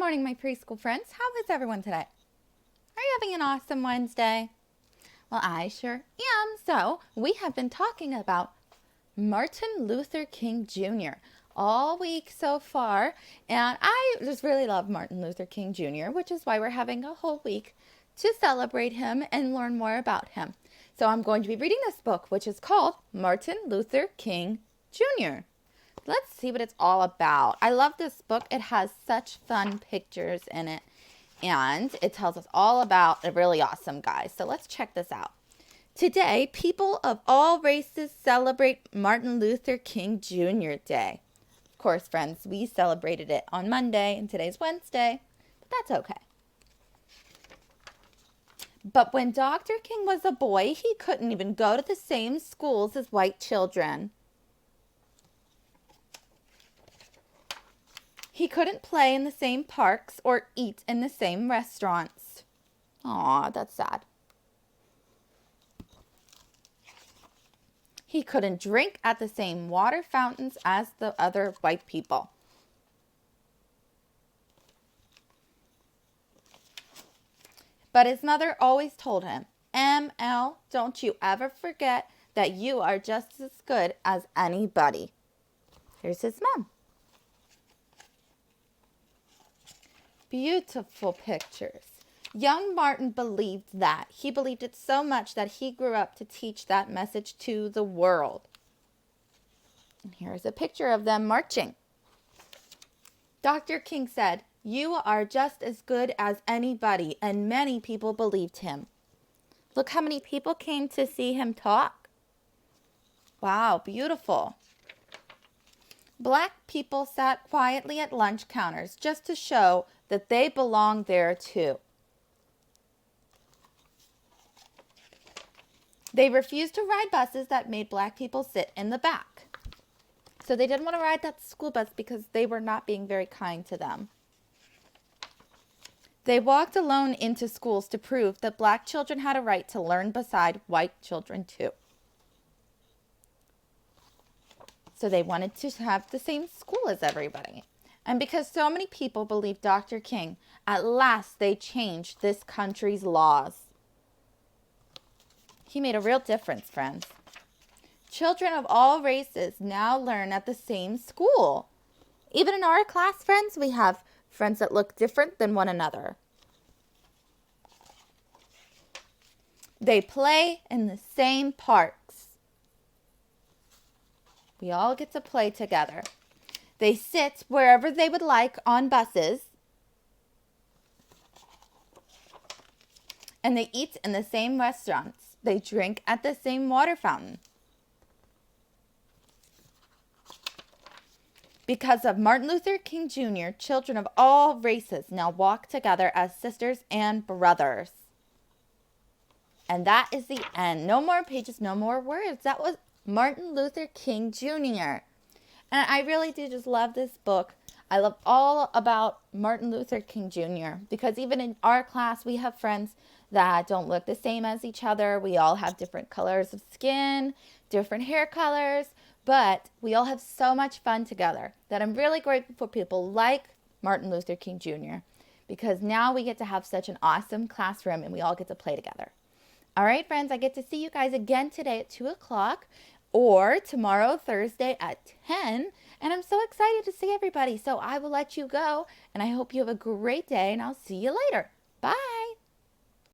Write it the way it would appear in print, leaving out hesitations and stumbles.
morning, my preschool friends. How is everyone today? Are you having an awesome Wednesday? Well, I sure am. So, we have been talking about Martin Luther King Jr. all week so far, and I just really love Martin Luther King Jr., which is why we're having a whole week to celebrate him and learn more about him. So, I'm going to be reading this book, which is called Martin Luther King Jr. Let's see what it's all about. I love this book. It has such fun pictures in it, and it tells us all about a really awesome guy. So let's check this out. Today, people of all races celebrate Martin Luther King Jr. Day. Of course, friends, we celebrated it on Monday, and today's Wednesday, but that's okay. But when Dr. King was a boy, he couldn't even go to the same schools as white children. He couldn't play in the same parks or eat in the same restaurants. Aw, that's sad. He couldn't drink at the same water fountains as the other white people. But his mother always told him, ML, don't you ever forget that you are just as good as anybody. Here's his mom. Beautiful pictures. Young Martin believed that. He believed it so much that he grew up to teach that message to the world. And here's a picture of them marching. Dr. King said, "You are just as good as anybody," and many people believed him. Look how many people came to see him talk. Wow, beautiful. Black people sat quietly at lunch counters just to show that they belonged there too. They refused to ride buses that made black people sit in the back. So they didn't want to ride that school bus because they were not being very kind to them. They walked alone into schools to prove that black children had a right to learn beside white children too. So they wanted to have the same school as everybody. And because so many people believed Dr. King, at last they changed this country's laws. He made a real difference, friends. Children of all races now learn at the same school. Even in our class, friends, we have friends that look different than one another. They play in the same parks. We all get to play together. They sit wherever they would like on buses. And they eat in the same restaurants. They drink at the same water fountain. Because of Martin Luther King Jr., children of all races now walk together as sisters and brothers. And that is the end. No more pages, no more words. That was Martin Luther King Jr. And I really do just love this book. I love all about Martin Luther King Jr. because even in our class, we have friends that don't look the same as each other. We all have different colors of skin, different hair colors, but we all have so much fun together that I'm really grateful for people like Martin Luther King Jr. because now we get to have such an awesome classroom and we all get to play together. All right, friends, I get to see you guys again today at 2 o'clock. Or tomorrow, Thursday at 10. And I'm so excited to see everybody. So I will let you go. And I hope you have a great day. And I'll see you later. Bye.